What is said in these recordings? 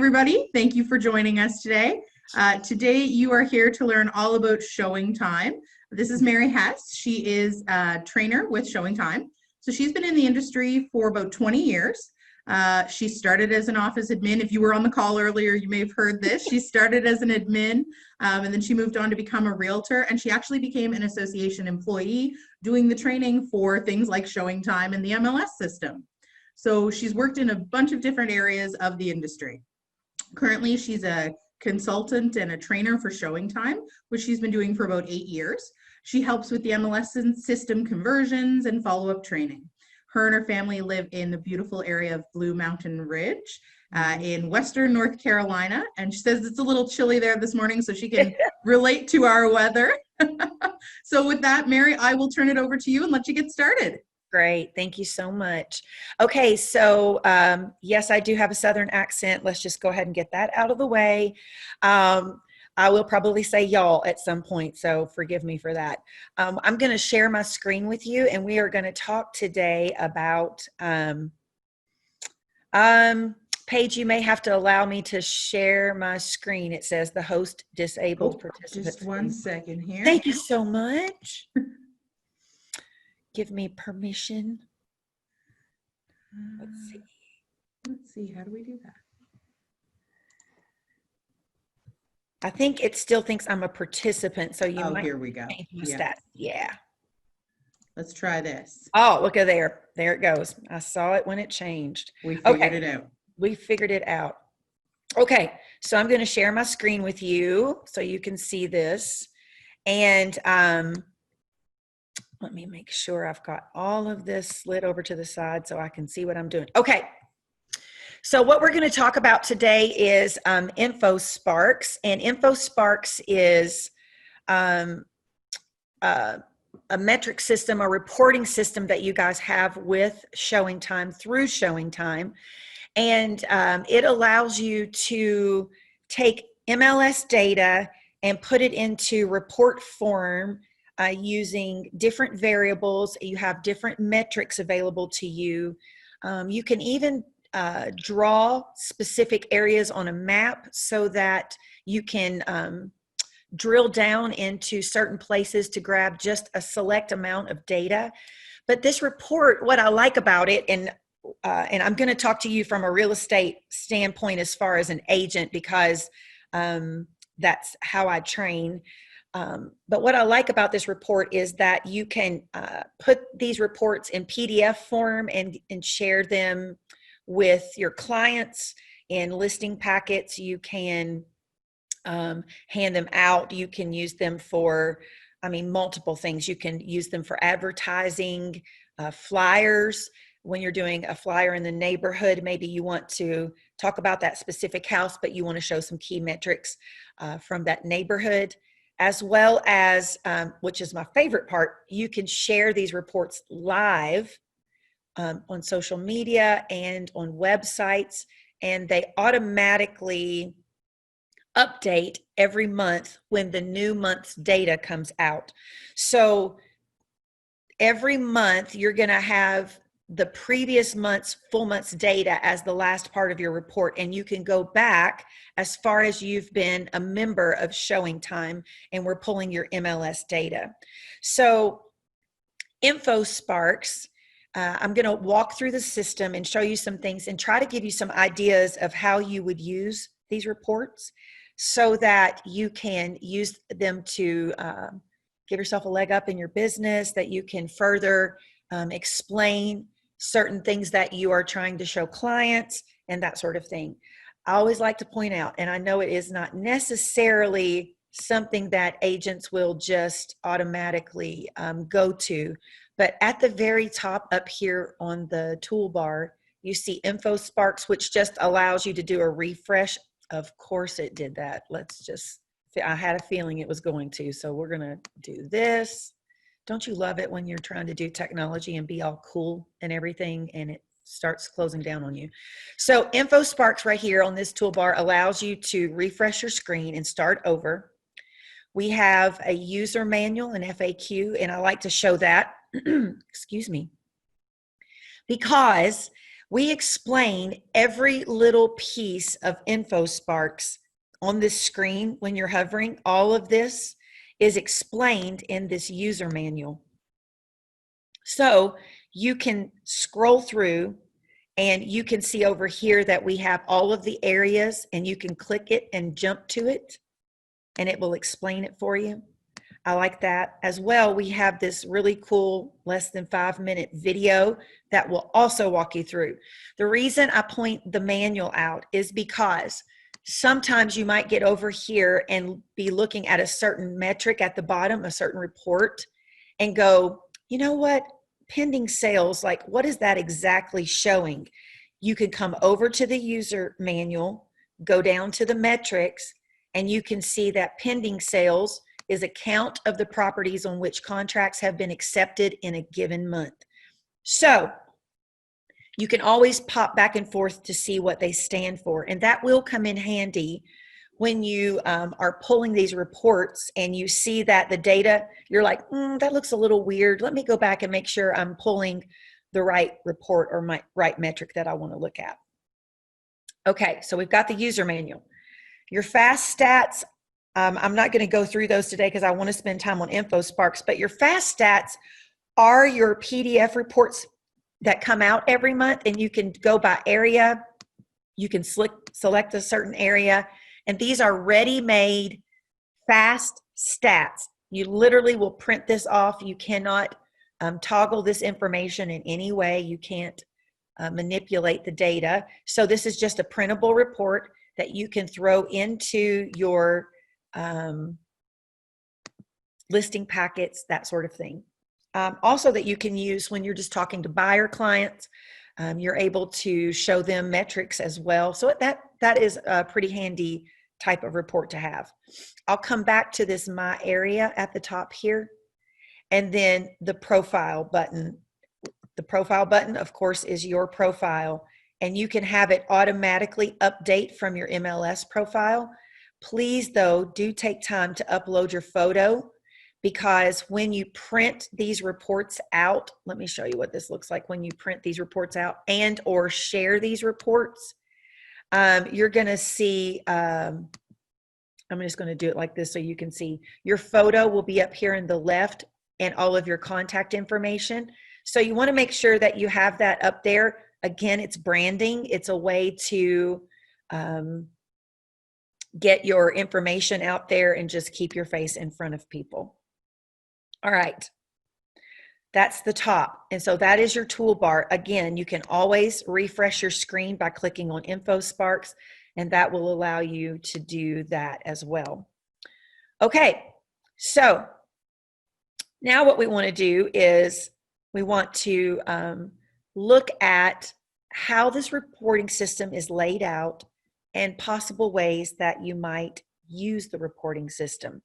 everybody. Thank you for joining us today. Today, you are here to learn all about showing time. This is Mary Hess. She is a trainer with Showing Time. So she's been in the industry for about 20 years. She started as an office admin. If you were on the call earlier, you may have heard this. She started as an admin, and then she moved on to become a realtor, and she actually became an association employee doing the training for things like Showing Time and the MLS system. So she's worked in a bunch of different areas of the industry. Currently, she's a consultant and a trainer for Showing Time, which she's been doing for about 8 years. She helps with the MLS system conversions and follow-up training. Her and her family live in the beautiful area of Blue Mountain Ridge in Western North Carolina. And she says it's a little chilly there this morning, so she can relate to our weather. So with that, Mary, I will turn it over to you and let you get started. Great. Thank you so much. Okay. So, yes, I do have a Southern accent. Let's just go ahead and get that out of the way. I will probably say y'all at some point, so forgive me for that. I'm going to share my screen with you, and we are going to talk today about, Paige, you may have to allow me to share my screen. It says the host disabled participants. Just one second here. Thank you so much. Give me permission. Let's see, how do we do that? I think it still thinks I'm a participant, so you might. Here we go. Yeah. Let's try this. Oh, look at there. There it goes. I saw it when it changed. We figured it out. We figured it out. Okay, so I'm going to share my screen with you so you can see this. And let me make sure I've got all of this slid over to the side so I can see what I'm doing. Okay. So what we're going to talk about today is InfoSparks, and InfoSparks is a metric system, a reporting system that you guys have with Showing Time through Showing Time, and it allows you to take MLS data and put it into report form using different variables. You have different metrics available to you. You can even draw specific areas on a map so that you can drill down into certain places to grab just a select amount of data. But this report, what I like about it, and I'm going to talk to you from a real estate standpoint as far as an agent, because that's how I train. But what I like about this report is that you can put these reports in PDF form and share them with your clients in listing packets. You can hand them out. You can use them for, multiple things. You can use them for advertising, flyers. When you're doing a flyer in the neighborhood, maybe you want to talk about that specific house, but you want to show some key metrics from that neighborhood. As well as, which is my favorite part, you can share these reports live on social media and on websites, and they automatically update every month when the new month's data comes out. So every month you're going to have the previous month's full month's data as the last part of your report, and you can go back as far as you've been a member of Showing Time, and we're pulling your MLS data. So InfoSparks, I'm going to walk through the system and show you some things and try to give you some ideas of how you would use these reports so that you can use them to give yourself a leg up in your business, that you can further explain certain things that you are trying to show clients and that sort of thing. I always like to point out, and I know it is not necessarily something that agents will just automatically go to, but at the very top up here on the toolbar, you see InfoSparks, which just allows you to do a refresh. Of course it did that. I had a feeling it was going to, so we're going to do this. Don't you love it when you're trying to do technology and be all cool and everything and it starts closing down on you? So InfoSparks right here on this toolbar allows you to refresh your screen and start over. We have a user manual and FAQ, and I like to show that, excuse me, because We explain every little piece of InfoSparks on this screen when you're hovering. All of this is explained in this user manual. So you can scroll through and you can see over here that we have all of the areas, and you can click it and jump to it and it will explain it for you. I like that. As well, we have this really cool less than 5-minute video that will also walk you through. The reason I point the manual out is because sometimes you might get over here and be looking at a certain metric at the bottom, a certain report, and go, you know what? Pending sales, like what is that exactly showing? You can come over to the user manual, go down to the metrics, and you can see that pending sales is a count of the properties on which contracts have been accepted in a given month. So you can always pop back and forth to see what they stand for, and that will come in handy when you are pulling these reports and you see that the data, you're like, that looks a little weird. Let me go back and make sure I'm pulling the right report or my right metric that I want to look at. Okay, so we've got the user manual. Your fast stats, I'm not going to go through those today because I want to spend time on InfoSparks, but your fast stats are your PDF reports that come out every month, and you can go by area. You can select a certain area, and these are ready-made fast stats. You literally will print this off. You cannot toggle this information in any way. You can't manipulate the data. So this is just a printable report that you can throw into your listing packets, that sort of thing. Also that you can use when you're just talking to buyer clients. You're able to show them metrics as well. So that is a pretty handy type of report to have. I'll come back to this My Area at the top here, and then the profile button. The profile button, of course, is your profile, and you can have it automatically update from your MLS profile. Please, though, do take time to upload your photo, because when you print these reports out, let me show you what this looks like when you print these reports out and or share these reports. You're going to see, I'm just going to do it like this so you can see. Your photo will be up here in the left and all of your contact information. So you want to make sure that you have that up there. Again, it's branding. It's a way to get your information out there and just keep your face in front of people. All right. That's the top. And so that is your toolbar. Again, you can always refresh your screen by clicking on InfoSparks, and that will allow you to do that as well. Okay, so now what we want to do is we want to look at how this reporting system is laid out and possible ways that you might use the reporting system.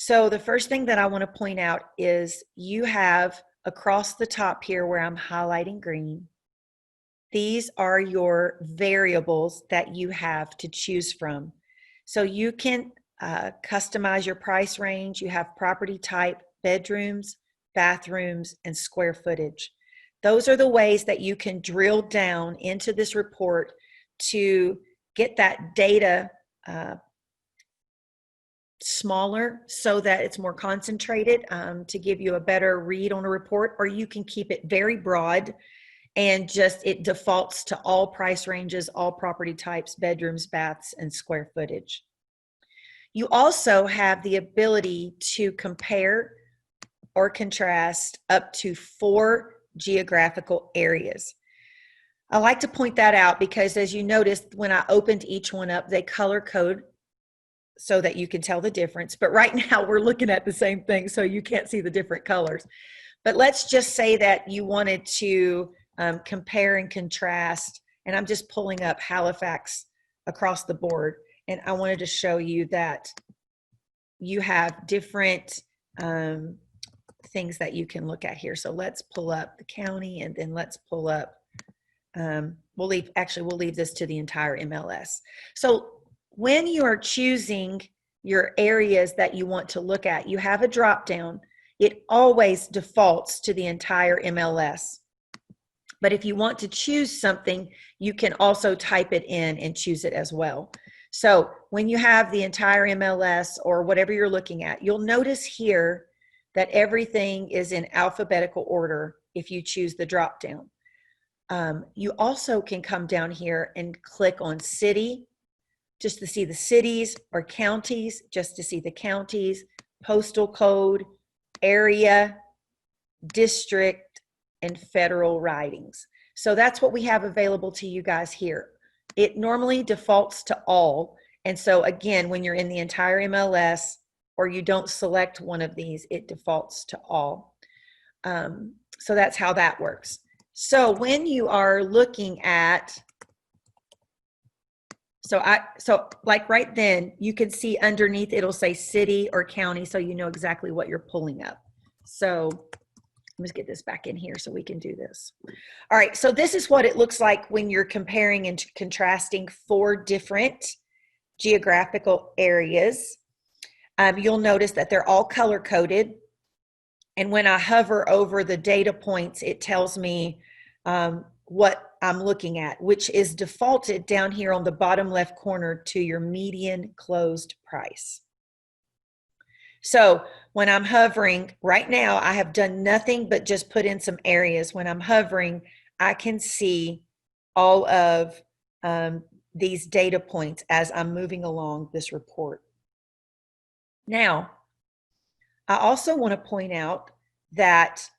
So the first thing that I want to point out is you have across the top here where I'm highlighting green, these are your variables that you have to choose from. So you can customize your price range. You have property type, bedrooms, bathrooms, and square footage. Those are the ways that you can drill down into this report to get that data smaller so that it's more concentrated to give you a better read on a report, or you can keep it very broad and just it defaults to all price ranges, all property types, bedrooms, baths, and square footage. You also have the ability to compare or contrast up to 4 geographical areas. I like to point that out because, as you noticed, when I opened each one up, they color code so that you can tell the difference. But right now we're looking at the same thing, so you can't see the different colors. But let's just say that you wanted to compare and contrast, and I'm just pulling up Halifax across the board, and I wanted to show you that you have different things that you can look at here. So let's pull up the county, and then let's pull up, we'll leave this to the entire MLS. So when you are choosing your areas that you want to look at, you have a drop down. It always defaults to the entire MLS. But if you want to choose something, you can also type it in and choose it as well. So when you have the entire MLS or whatever you're looking at, you'll notice here that everything is in alphabetical order if you choose the drop down. You also can come down here and click on city, just to see the cities, or counties, just to see the counties, postal code, area, district, and federal ridings. So that's what we have available to you guys here. It normally defaults to all. And so again, when you're in the entire MLS or you don't select one of these, it defaults to all. So that's how that works. So when you are looking at, so like right then, you can see underneath it'll say city or county, so you know exactly what you're pulling up. So let's get this back in here so we can do this. All right, so this is what it looks like when you're comparing and contrasting 4 different geographical areas. You'll notice that they're all color coded. And when I hover over the data points, it tells me what I'm looking at, which is defaulted down here on the bottom left corner to your median closed price. So when I'm hovering right now, I have done nothing but just put in some areas. When I'm hovering, I can see all of these data points as I'm moving along this report. Now, I also want to point out that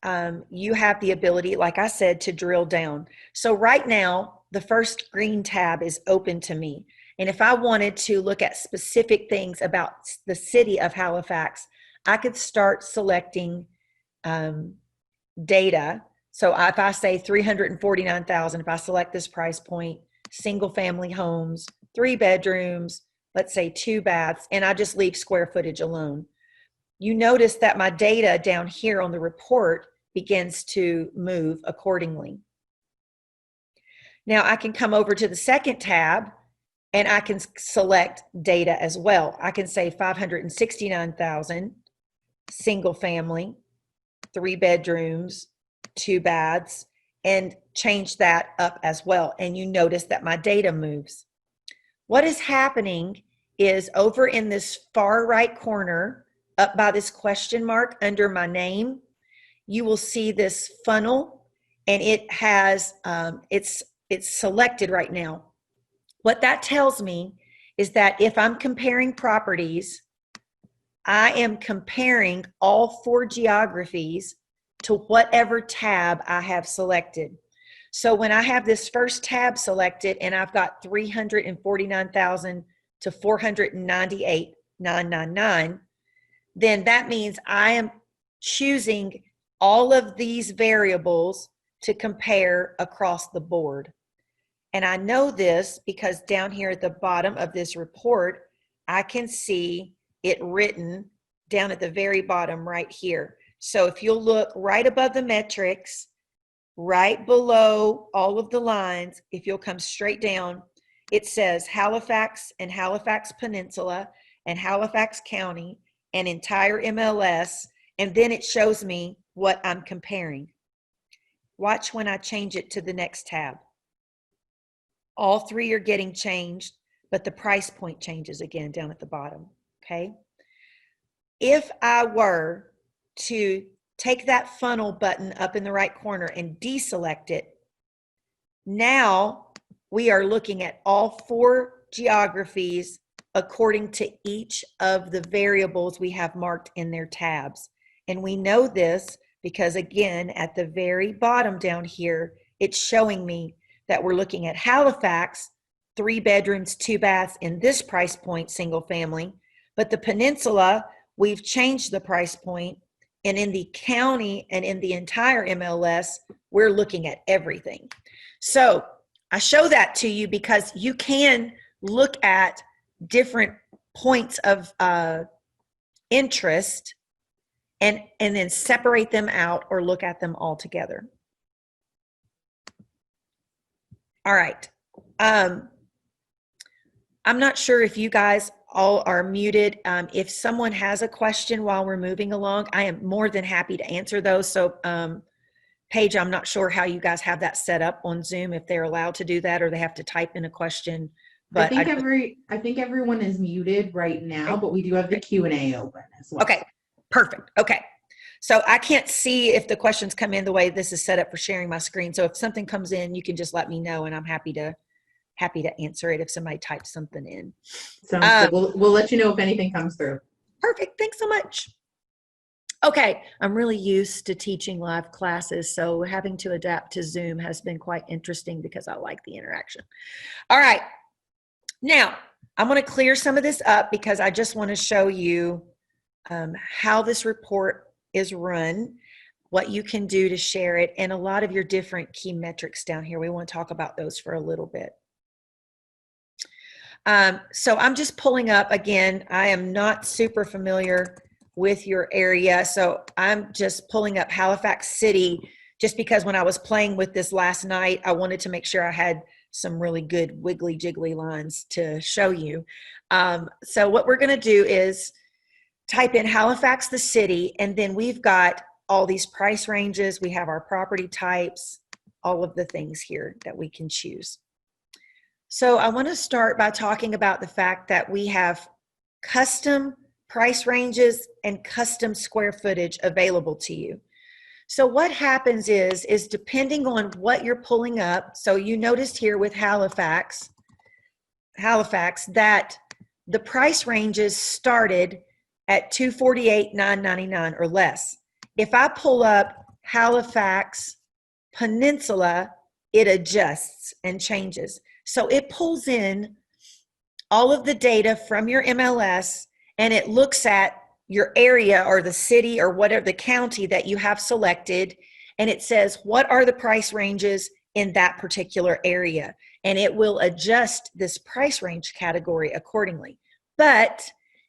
you have the ability, like I said, to drill down. So right now, the first green tab is open to me. And if I wanted to look at specific things about the city of Halifax, I could start selecting data. So if I say 349,000, if I select this price point, single family homes, 3 bedrooms, let's say 2 baths, and I just leave square footage alone, you notice that my data down here on the report begins to move accordingly. Now I can come over to the second tab and I can select data as well. I can say 569,000, single family, 3 bedrooms, 2 baths, and change that up as well. And you notice that my data moves. What is happening is over in this far right corner, up by this question mark under my name, you will see this funnel, and it has, it's selected right now. What that tells me is that if I'm comparing properties, I am comparing all 4 geographies to whatever tab I have selected. So when I have this first tab selected and I've got 349,000 to 498,999, then that means I am choosing all of these variables to compare across the board. And I know this because down here at the bottom of this report, I can see it written down at the very bottom right here. So if you'll look right above the metrics, right below all of the lines, if you'll come straight down, it says Halifax and Halifax Peninsula and Halifax County and entire MLS, and then it shows me what I'm comparing. Watch when I change it to the next tab. All 3 are getting changed, but the price point changes again down at the bottom, okay? If I were to take that funnel button up in the right corner and deselect it, now we are looking at all 4 geographies according to each of the variables we have marked in their tabs. And we know this because, again, at the very bottom down here, it's showing me that we're looking at Halifax, 3 bedrooms, 2 baths in this price point, single family. But the peninsula, we've changed the price point. And in the county and in the entire MLS, we're looking at everything. So I show that to you because you can look at different points of interest and then separate them out or look at them all together. All right. I'm not sure if you guys all are muted. If someone has a question while we're moving along, I am more than happy to answer those. So Paige, I'm not sure how you guys have that set up on Zoom, if they're allowed to do that or they have to type in a question. But I think everyone is muted right now, okay. but we do have the Q&A open as well. Okay, perfect. Okay. So I can't see if the questions come in the way this is set up for sharing my screen. So if something comes in, you can just let me know and I'm happy to answer it if somebody types something in. Sounds good. We'll let you know if anything comes through. Perfect. Thanks so much. Okay, I'm really used to teaching live classes, so having to adapt to Zoom has been quite interesting because I like the interaction. All right, now I'm going to clear some of this up because I just want to show you how this report is run, what you can do to share it, and a lot of your different key metrics down here. We want to talk about those for a little bit. So I'm just pulling up, again, I am not super familiar with your area, so I'm just pulling up Halifax City just because when I was playing with this last night, I wanted to make sure I had some really good wiggly jiggly lines to show you. So what we're going to do is type in Halifax, the city, and then we've got all these price ranges. We have our property types, all of the things here that we can choose. So I want to start by talking about the fact that we have custom price ranges and custom square footage available to you. So what happens is depending on what you're pulling up, so you noticed here with Halifax that the price ranges started at $248,999 or less. If I pull up Halifax Peninsula, it adjusts and changes. So it pulls in all of the data from your MLS and it looks at your area or the city or whatever the county that you have selected, and it says what are the price ranges in that particular area, and it will adjust this price range category accordingly. But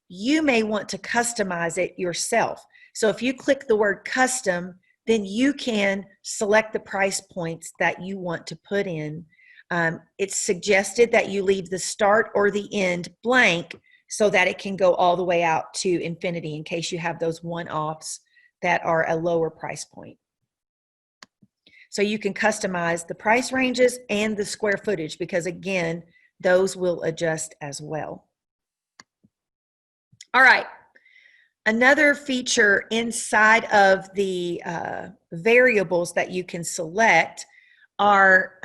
you may want to customize it yourself. So if you click the word custom, then you can select the price points that you want to put in. It's suggested that you leave the start or the end blank so that it can go all the way out to infinity in case you have those one-offs that are a lower price point. So you can customize the price ranges and the square footage because, again, those will adjust as well. All right. Another feature inside of the variables that you can select are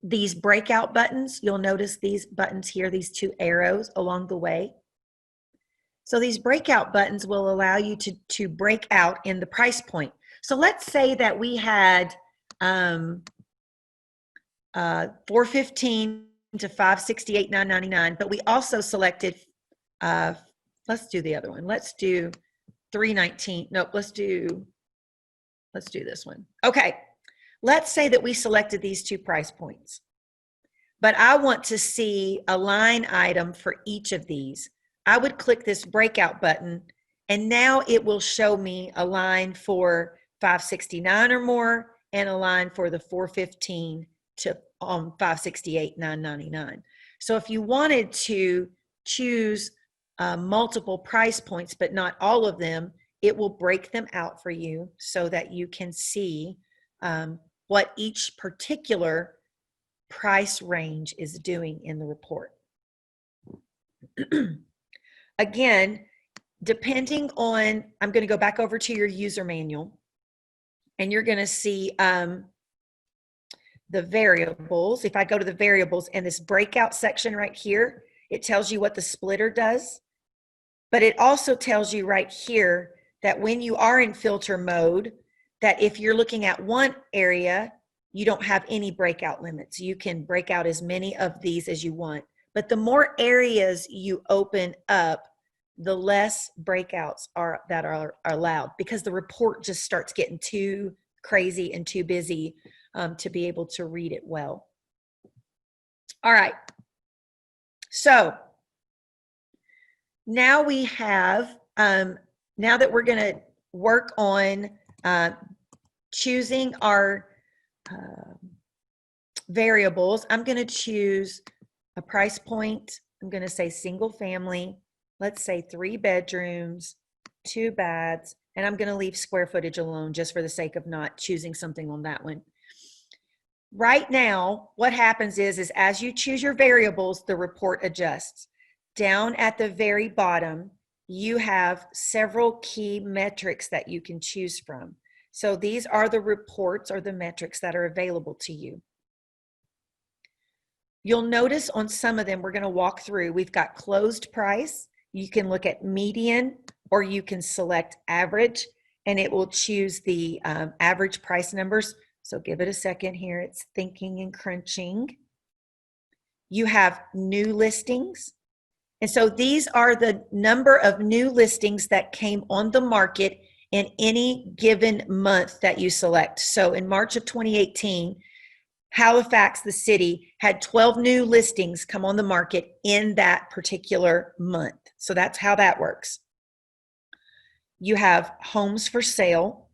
these breakout buttons. You'll notice these buttons here, these two arrows along the way. So these breakout buttons will allow you to break out in the price point. So let's say that we had $415 to $568,999, but we also selected, let's do the other one. Let's do $319. Nope, let's do this one. Okay. Let's say that we selected these two price points, but I want to see a line item for each of these. I would click this breakout button, and now it will show me a line for 569 or more and a line for the 415 to 568,999. So if you wanted to choose multiple price points, but not all of them, it will break them out for you so that you can see what each particular price range is doing in the report. Again, depending on, I'm going to go back over to your user manual, and you're going to see the variables. If I go to the variables and this breakout section right here, it tells you what the splitter does, but it also tells you right here that when you are in filter mode, that if you're looking at one area, you don't have any breakout limits. You can break out as many of these as you want. But the more areas you open up, the less breakouts are allowed because the report just starts getting too crazy and too busy to be able to read it well. All right. So now we have, now that we're going to work on choosing our variables, I'm going to choose a price point. I'm going to say single family. Let's say 3 bedrooms, 2 baths, And I'm going to leave square footage alone just for the sake of not choosing something on that one. Right now, what happens is as you choose your variables, the report adjusts. Down at the very bottom, you have several key metrics that you can choose from. So these are the reports or the metrics that are available to you. You'll notice on some of them, we're going to walk through, we've got closed price. You can look at median, or you can select average, and it will choose the average price numbers. So give it a second here. It's thinking and crunching. You have new listings. And so these are the number of new listings that came on the market in any given month that you select. So in March of 2018, Halifax, the city, had 12 new listings come on the market in that particular month. So that's how that works. You have homes for sale.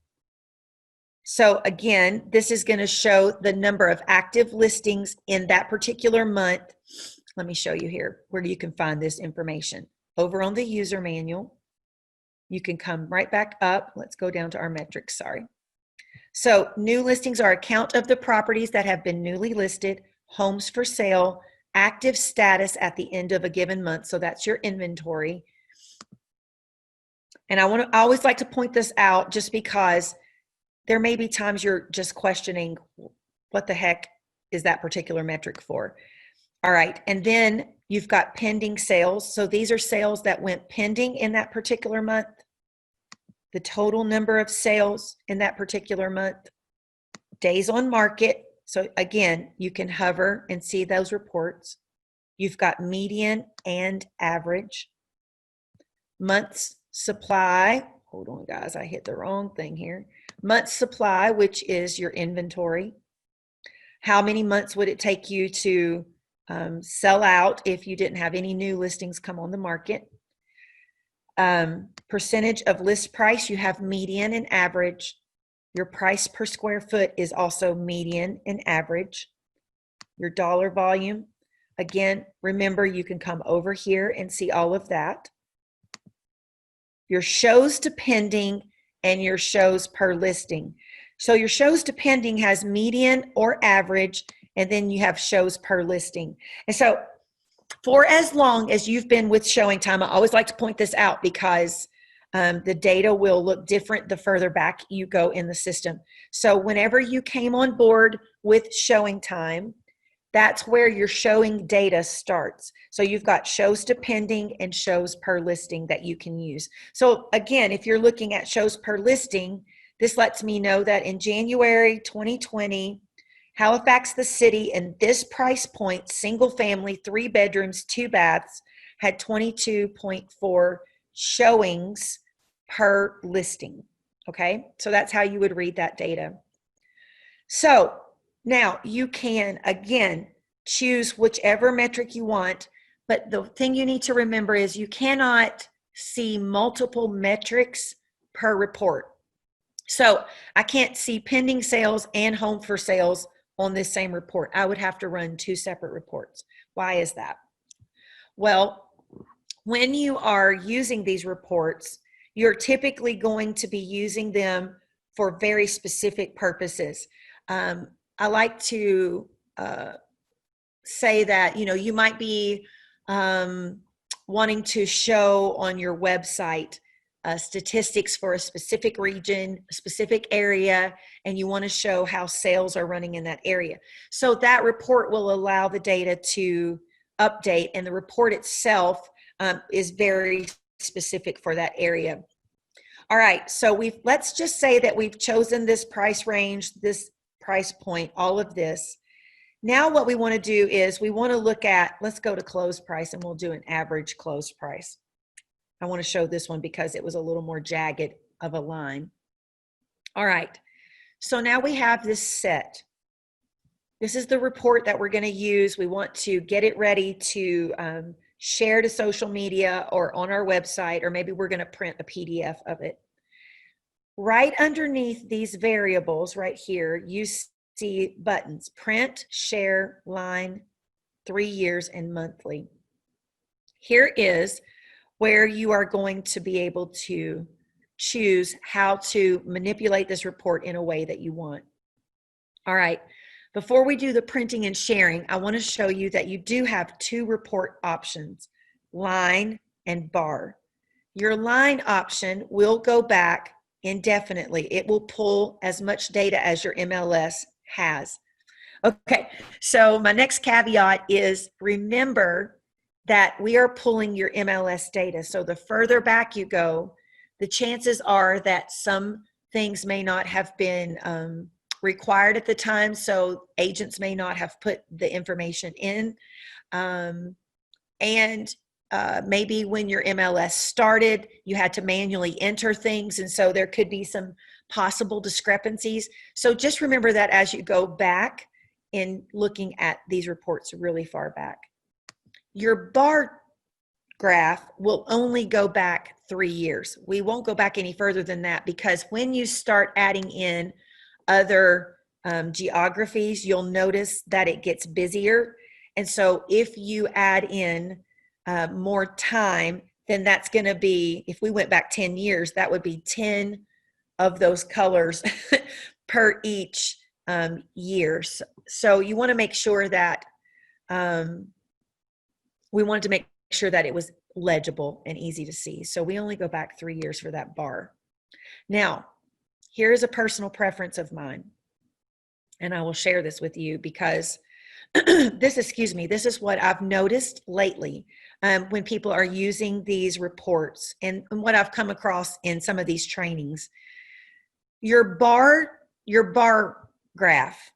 So again, this is going to show the number of active listings in that particular month. Let me show you here where you can find this information. Over on the user manual, you can come right back up. Let's go down to our metrics, sorry. So new listings are a count of the properties that have been newly listed, homes for sale, active status at the end of a given month. So that's your inventory. And I always like to point this out just because there may be times you're just questioning what the heck is that particular metric for. All right, and then you've got pending sales. So these are sales that went pending in that particular month. The total number of sales in that particular month. Days on market. So again, you can hover and see those reports. You've got median and average. Months supply. Hold on, guys, I hit the wrong thing here. Months supply, which is your inventory. How many months would it take you to sell out if you didn't have any new listings come on the market? Percentage of list price, you have median and average. Your price per square foot is also median and average. Your dollar volume, again, remember you can come over here and see all of that. Your shows to pending and your shows per listing. So your shows to pending has median or average, and then you have shows per listing. And so for as long as you've been with Showing Time, I always like to point this out because the data will look different the further back you go in the system. So whenever you came on board with Showing Time, that's where your showing data starts. So you've got shows to pending and shows per listing that you can use. So again, if you're looking at shows per listing, this lets me know that in January 2020, Halifax, the city, and this price point, single family, 3 bedrooms, 2 baths, had 22.4 showings per listing. Okay, so that's how you would read that data. So now you can, again, choose whichever metric you want, but the thing you need to remember is you cannot see multiple metrics per report. So I can't see pending sales and home for sales on this same report. I would have to run 2 separate reports. Why is that? Well, when you are using these reports, you're typically going to be using them for very specific purposes. I like to say that, you might be wanting to show on your website statistics for a specific region, a specific area, and you want to show how sales are running in that area. So that report will allow the data to update, and the report itself is very specific for that area. All right, so let's just say that we've chosen this price range, this price point, all of this. Now what we want to do is we want to look at, let's go to close price, and we'll do an average close price. I want to show this one because it was a little more jagged of a line. All right, so now we have this set. This is the report that we're going to use. We want to get it ready to share to social media or on our website, or maybe we're going to print a PDF of it. Right underneath these variables right here, you see buttons: print, share, line, 3 years, and monthly. Here is where you are going to be able to choose how to manipulate this report in a way that you want. All right. Before we do the printing and sharing, I want to show you that you do have two report options, line and bar. Your line option will go back indefinitely. It will pull as much data as your MLS has. Okay, so my next caveat is remember that we are pulling your MLS data. So the further back you go, the chances are that some things may not have been required at the time. So agents may not have put the information in. Maybe when your MLS started, you had to manually enter things. And so there could be some possible discrepancies. So just remember that as you go back in looking at these reports really far back. Your bar graph will only go back 3 years. We won't go back any further than that, because when you start adding in other geographies, you'll notice that it gets busier. And so if you add in more time, then that's going to be, if we went back 10 years, that would be 10 of those colors per each year. So you want to make sure that we wanted to make sure that it was legible and easy to see. So we only go back 3 years for that bar. Now, here's a personal preference of mine, and I will share this with you because this is what I've noticed lately when people are using these reports and what I've come across in some of these trainings. Your bar graph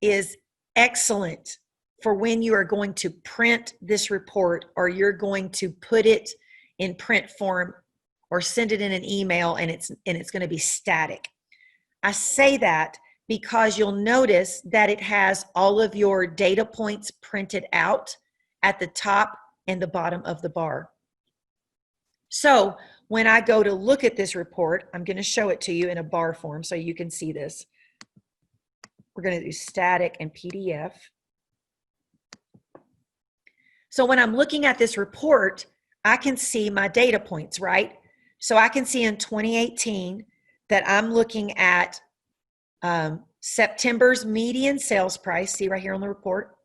is excellent for when you are going to print this report, or you're going to put it in print form or send it in an email, and it's going to be static. I say that because you'll notice that it has all of your data points printed out at the top and the bottom of the bar. So when I go to look at this report, I'm going to show it to you in a bar form so you can see this. We're going to do static and PDF. So when I'm looking at this report, I can see my data points, right? So I can see in 2018 that I'm looking at September's median sales price, see right here on the report.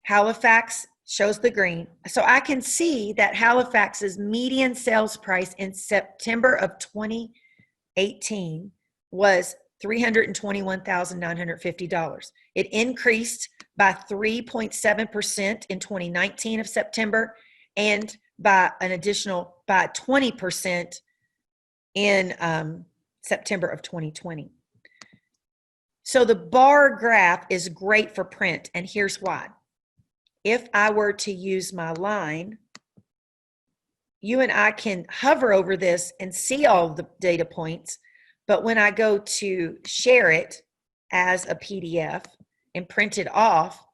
Halifax shows the green. So I can see that Halifax's median sales price in September of 2018 was $321,950. It increased by 3.7% in 2019 of September, and by an additional by 20% in September of 2020. So the bar graph is great for print, and here's why. If I were to use my line, you and I can hover over this and see all the data points, but when I go to share it as a PDF and print it off,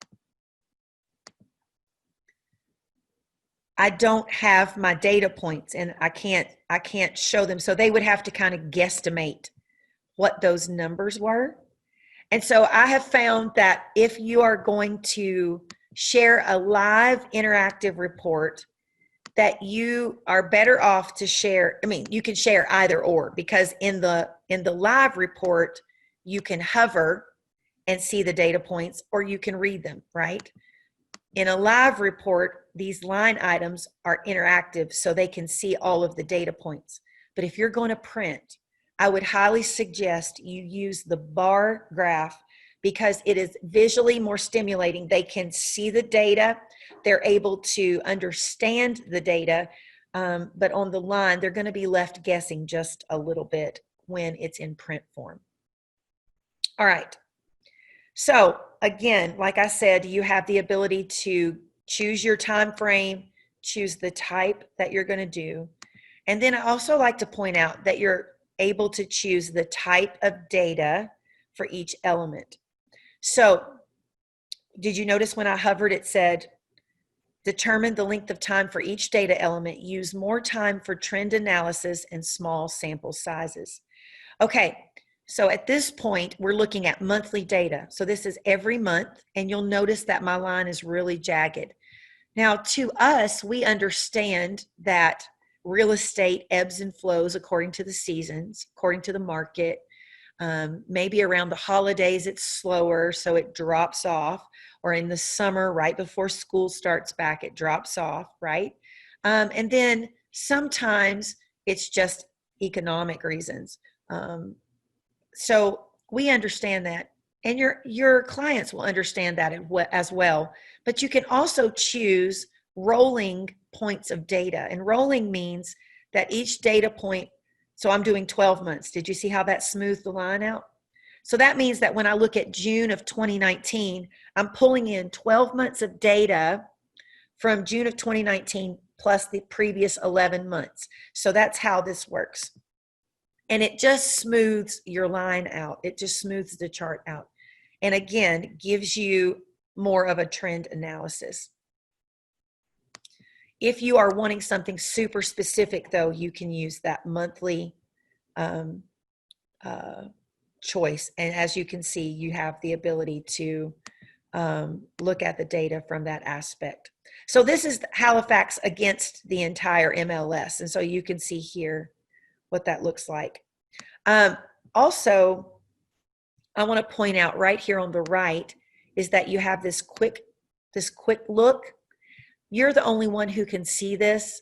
I don't have my data points, and I can't show them. So they would have to kind of guesstimate what those numbers were. And so I have found that if you are going to share a live interactive report, that you are better off to share. I mean, you can share either or, because in the live report, you can hover and see the data points, or you can read them, right? In a live report, these line items are interactive, so they can see all of the data points. But if you're going to print, I would highly suggest you use the bar graph, because it is visually more stimulating. They can see the data. They're able to understand the data. But on the line, they're going to be left guessing just a little bit when it's in print form. All right. So again, like I said, you have the ability to choose your time frame, choose the type that you're going to do. And then I also like to point out that you're able to choose the type of data for each element. So did you notice when I hovered, it said, determine the length of time for each data element, use more time for trend analysis and small sample sizes. Okay, so at this point, we're looking at monthly data. So this is every month, and you'll notice that my line is really jagged. Now, to us, we understand that real estate ebbs and flows according to the seasons, according to the market. Maybe around the holidays it's slower, so it drops off, or in the summer right before school starts back, it drops off, right? And then sometimes it's just economic reasons. So we understand that, and your clients will understand that as well. But you can also choose rolling points of data, and rolling means that each data point, so I'm doing 12 months. Did you see how that smoothed the line out? So that means that when I look at June of 2019, I'm pulling in 12 months of data from June of 2019 plus the previous 11 months. So that's how this works. And it just smooths your line out. It just smooths the chart out. And again, gives you more of a trend analysis. If you are wanting something super specific, though, you can use that monthly choice. And as you can see, you have the ability to look at the data from that aspect. So this is Halifax against the entire MLS. And so you can see here what that looks like. Also, I want to point out right here on the right is that you have this quick look. You're the only one who can see this.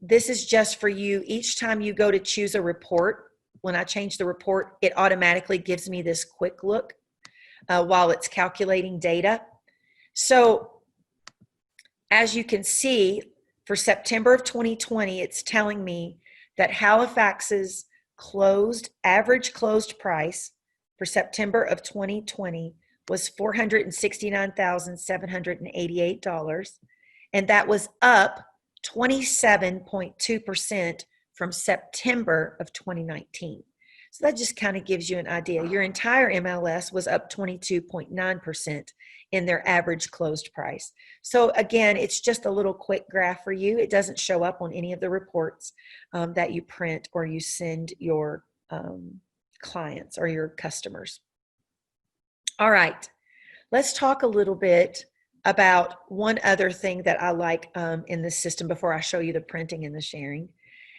This is just for you. Each time you go to choose a report, when I change the report, it automatically gives me this quick look while it's calculating data. So as you can see, for September of 2020, it's telling me that Halifax's average closed price for September of 2020 was $469,788, and that was up 27.2% from September of 2019. So that just kind of gives you an idea. Your entire MLS was up 22.9% in their average closed price. So again, it's just a little quick graph for you. It doesn't show up on any of the reports that you print or you send your clients or your customers. All right, let's talk a little bit about one other thing that I like in this system before I show you the printing and the sharing.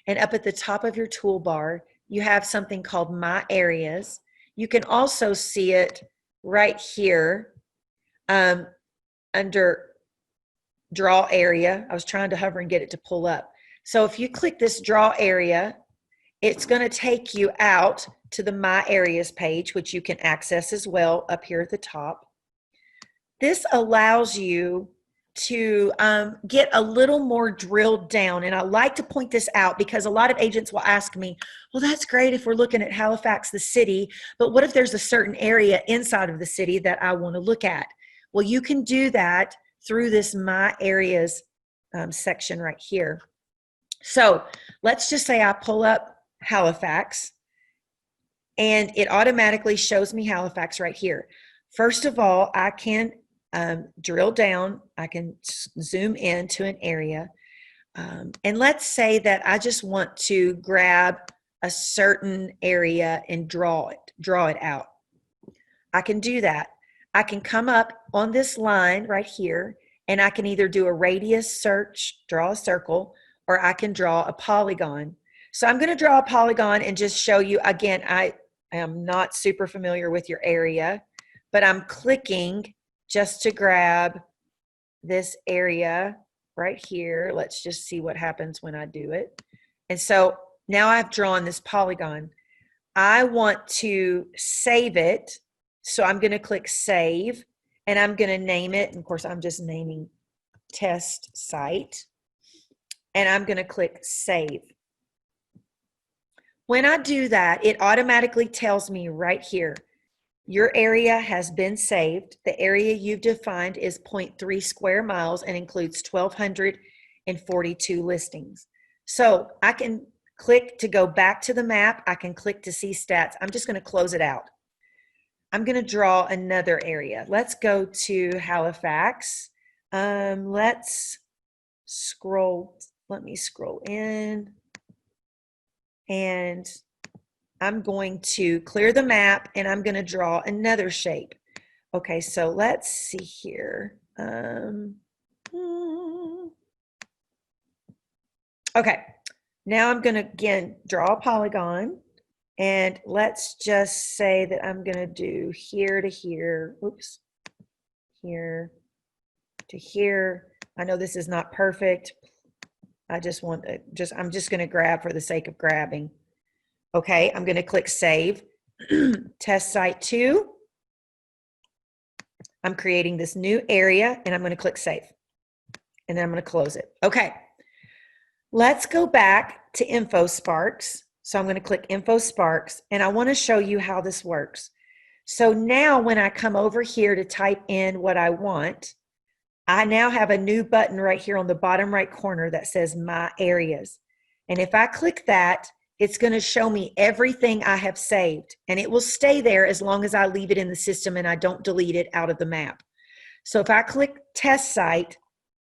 And up at the top of your toolbar, you have something called My Areas. You can also see it right here under Draw Area. I was trying to hover and get it to pull up. So if you click this Draw Area, it's going to take you out to the My Areas page, which you can access as well up here at the top. This allows you to get a little more drilled down. And I like to point this out because a lot of agents will ask me, well, that's great if we're looking at Halifax, the city, but what if there's a certain area inside of the city that I want to look at? Well, you can do that through this My Areas section right here. So let's just say I pull up Halifax and it automatically shows me Halifax right here. First of all, I can drill down, I can zoom in to an area. And let's say that I just want to grab a certain area and draw it out. I can do that. I can come up on this line right here and I can either do a radius search, draw a circle, or I can draw a polygon. So I'm going to draw a polygon and just show you, again, I am not super familiar with your area, but I'm clicking just to grab this area right here. Let's just see what happens when I do it. And so now I've drawn this polygon. I want to save it. So I'm going to click Save, and I'm going to name it. And of course, I'm just naming Test Site. And I'm going to click Save. When I do that, it automatically tells me right here, your area has been saved. The area you've defined is 0.3 square miles and includes 1,242 listings. So I can click to go back to the map. I can click to see stats. I'm just going to close it out. I'm going to draw another area. Let's go to Halifax. Let's scroll. Let me scroll in. And I'm going to clear the map and I'm going to draw another shape. Okay, so let's see here. Okay, now I'm going to again draw a polygon, and let's just say that I'm going to do here to here. Oops, here to here. I know this is not perfect. I just want to I'm just going to grab for the sake of grabbing. Okay, I'm going to click save. Test site 2. I'm creating this new area, and I'm going to click save. And then I'm going to close it. Okay, let's go back to InfoSparks. So I'm going to click InfoSparks, and I want to show you how this works. So now when I come over here to type in what I want, I now have a new button right here on the bottom right corner that says My Areas. And if I click that, it's going to show me everything I have saved. And it will stay there as long as I leave it in the system and I don't delete it out of the map. So if I click Test Site,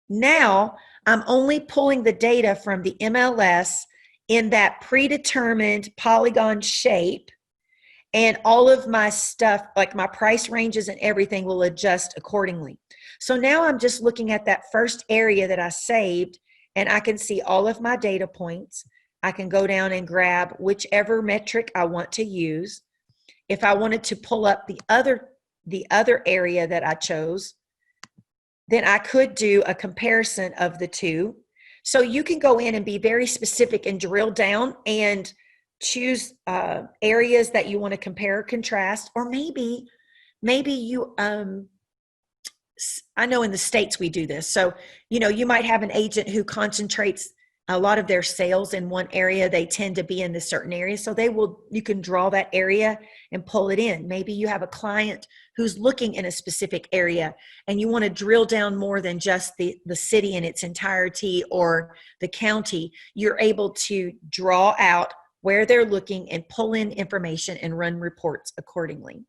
now I'm only pulling the data from the MLS in that predetermined polygon shape. And all of my stuff, like my price ranges and everything, will adjust accordingly. So now I'm just looking at that first area that I saved, and I can see all of my data points. I can go down and grab whichever metric I want to use. If I wanted to pull up the other area that I chose, then I could do a comparison of the two. So you can go in and be very specific and drill down and choose areas that you want to compare or contrast, or maybe you I know in the States we do this. So, you might have an agent who concentrates a lot of their sales in one area. They tend to be in this certain area. So you can draw that area and pull it in. Maybe you have a client who's looking in a specific area and you want to drill down more than just the city in its entirety or the county. You're able to draw out where they're looking and pull in information and run reports accordingly.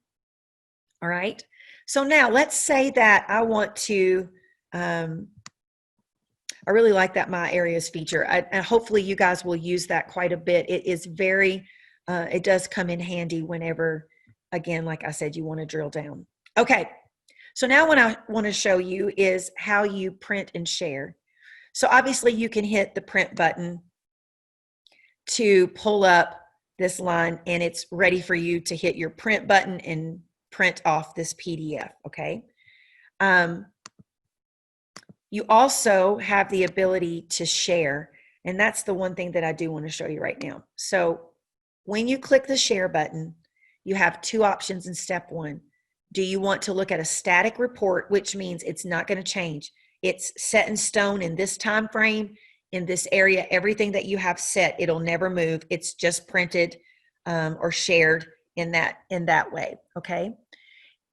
All right. So now let's say that I want to, I really like that My Areas feature. And hopefully you guys will use that quite a bit. It is very, it does come in handy whenever, again, like I said, you want to drill down. Okay. So now what I want to show you is how you print and share. So obviously you can hit the print button to pull up this line, and it's ready for you to hit your print button and print off this PDF, okay? You also have the ability to share, and that's the one thing that I do want to show you right now. So when you click the share button, you have two options in step 1. Do you want to look at a static report, which means it's not going to change? It's set in stone in this time frame, in this area, everything that you have set, it'll never move. It's just printed or shared in that way, okay?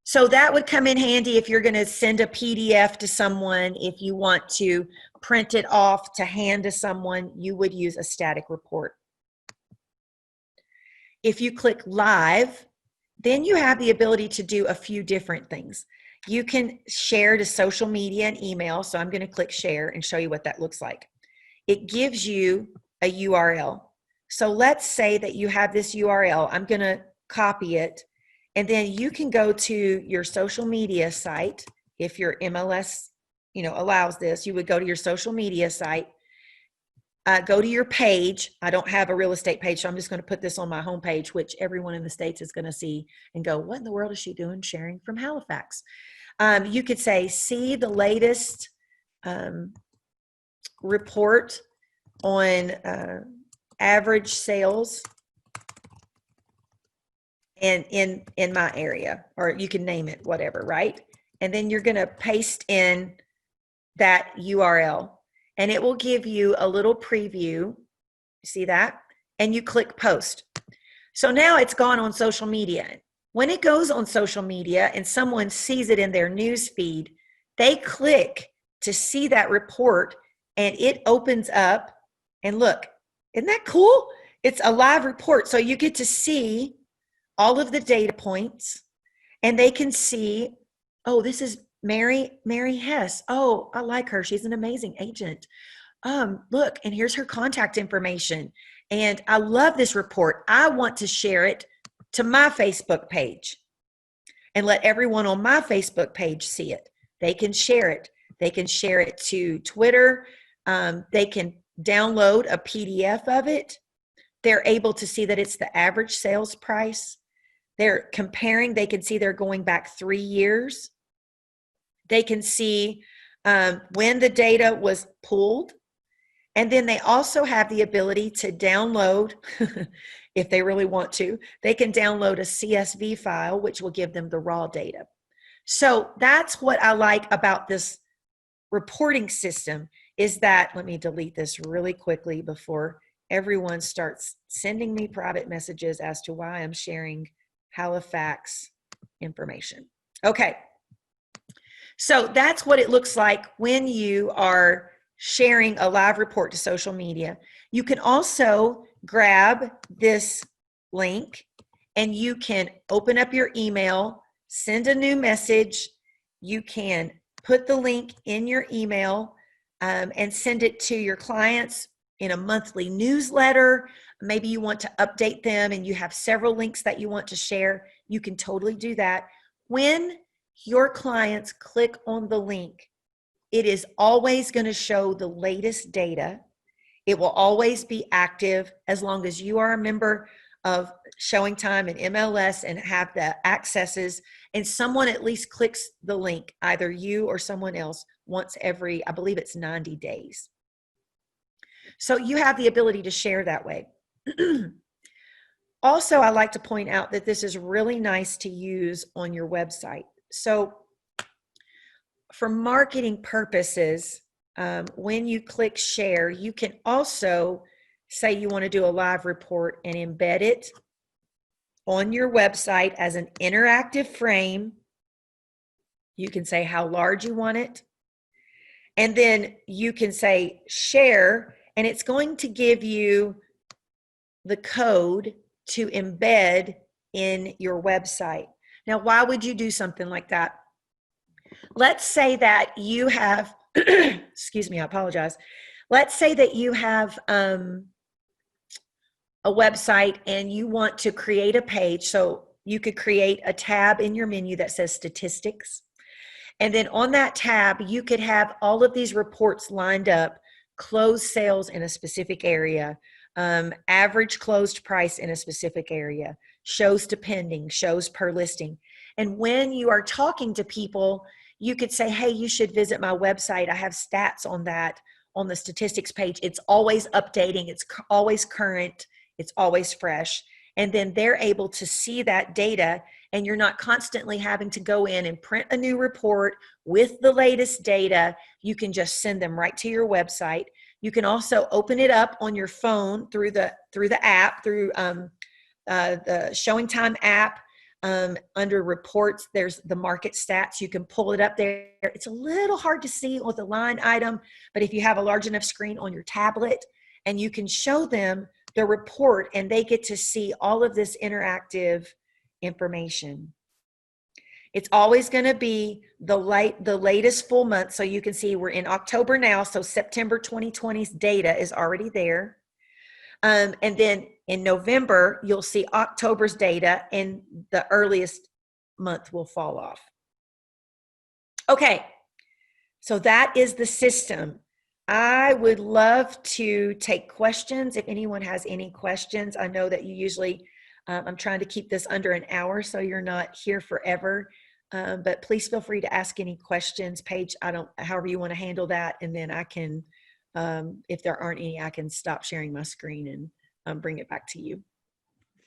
So that would come in handy if you're going to send a PDF to someone. If you want to print it off to hand to someone, you would use a static report. If you click live, then you have the ability to do a few different things. You can share to social media and email. So I'm going to click share and show you what that looks like. It gives you a URL. So let's say that you have this URL. I'm going to copy it, and then you can go to your social media site. If your MLS, allows this, you would go to your social media site, go to your page. I don't have a real estate page, so I'm just going to put this on my homepage, which everyone in the States is going to see and go, what in the world is she doing sharing from Halifax? You could say, see the latest report on average sales in my area, or you can name it whatever, right? And then you're going to paste in that URL, and it will give you a little preview. See that? And you click post. So now it's gone on social media. When it goes on social media and someone sees it in their news feed, they click to see that report, and it opens up, and look, isn't that cool? It's a live report. So you get to see all of the data points, and they can see, oh, this is Mary Hess. Oh, I like her. She's an amazing agent. Look, and here's her contact information. And I love this report. I want to share it to my Facebook page and let everyone on my Facebook page see it. They can share it. They can share it to Twitter. They can download a PDF of it. They're able to see that it's the average sales price. They're comparing, they can see they're going back 3 years. They can see when the data was pulled. And then they also have the ability to download, if they really want to, they can download a CSV file, which will give them the raw data. So that's what I like about this reporting system, is that, let me delete this really quickly before everyone starts sending me private messages as to why I'm sharing Halifax information. Okay. So that's what it looks like when you are sharing a live report to social media. You can also grab this link and you can open up your email, send a new message. You can put the link in your email and send it to your clients in a monthly newsletter. Maybe you want to update them and you have several links that you want to share. You can totally do that. When your clients click on the link, it is always going to show the latest data. It will always be active as long as you are a member of Showing Time and MLS and have the accesses, and someone at least clicks the link, either you or someone else, once every, I believe it's 90 days. So you have the ability to share that way. Also, I like to point out that this is really nice to use on your website. So for marketing purposes, when you click share, you can also say you want to do a live report and embed it on your website as an interactive frame. You can say how large you want it. And then you can say share, and it's going to give you the code to embed in your website. Now, why would you do something like that? Let's say that you have, excuse me, I apologize. Let's say that you have a website and you want to create a page. So you could create a tab in your menu that says statistics. And then on that tab, you could have all of these reports lined up: closed sales in a specific area, average closed price in a specific area, shows to pending, shows per listing. And when you are talking to people, you could say, hey, you should visit my website. I have stats on that, on the statistics page. It's always updating. It's always current. It's always fresh. And then they're able to see that data, and you're not constantly having to go in and print a new report with the latest data. You can just send them right to your website. You can also open it up on your phone through the app, through the Showing Time app. Under reports, there's the MarketStats. You can pull it up there. It's a little hard to see with a line item, but if you have a large enough screen on your tablet, and you can show them the report, and they get to see all of this interactive information. It's always going to be the latest full month. So you can see we're in October now. So September 2020's data is already there. And then in November, you'll see October's data, and the earliest month will fall off. Okay, so that is the system. I would love to take questions if anyone has any questions. I know that you usually, I'm trying to keep this under an hour so you're not here forever, but please feel free to ask any questions. Paige, however you want to handle that, and then I can, if there aren't any, I can stop sharing my screen and bring it back to you.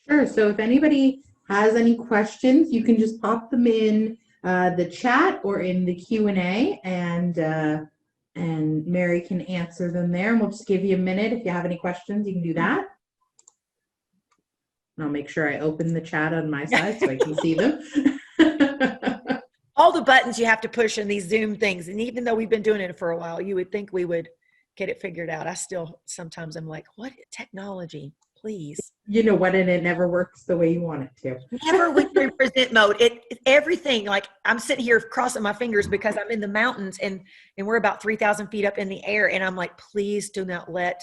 Sure. So if anybody has any questions, you can just pop them in the chat or in the Q&A, and Mary can answer them there. And we'll just give you a minute. If you have any questions, you can do that. And I'll make sure I open the chat on my side so I can see them. All the buttons you have to push in these Zoom things. And even though we've been doing it for a while, you would think we would get it figured out. I still, sometimes I'm like, what technology, please. You know what, and it never works the way you want it to. Never when you're in present mode. Everything, like I'm sitting here crossing my fingers because I'm in the mountains and we're about 3,000 feet up in the air. And I'm like, please do not let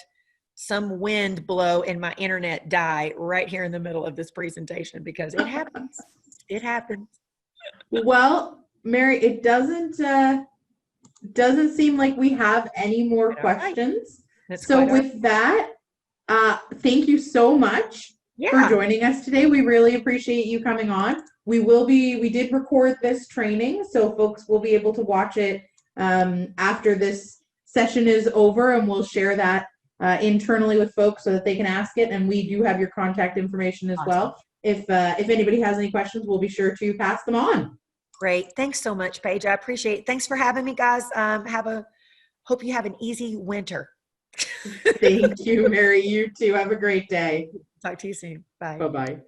some wind blow and my internet die right here in the middle of this presentation, because it happens. It happens. Well, Mary, it doesn't seem like we have any more questions. That's So quite all right. with that, thank you so much for Yeah. joining us today. We really appreciate you coming on. We did record this training, so folks will be able to watch it after this session is over, and we'll share that internally with folks so that they can ask it. And we do have your contact information as Awesome. well. If anybody has any questions, we'll be sure to pass them on. Great. Thanks so much, Paige. I appreciate it. Thanks for having me, guys. Hope you have an easy winter. Thank you, Mary. You too. Have a great day. Talk to you soon. Bye. Bye-bye.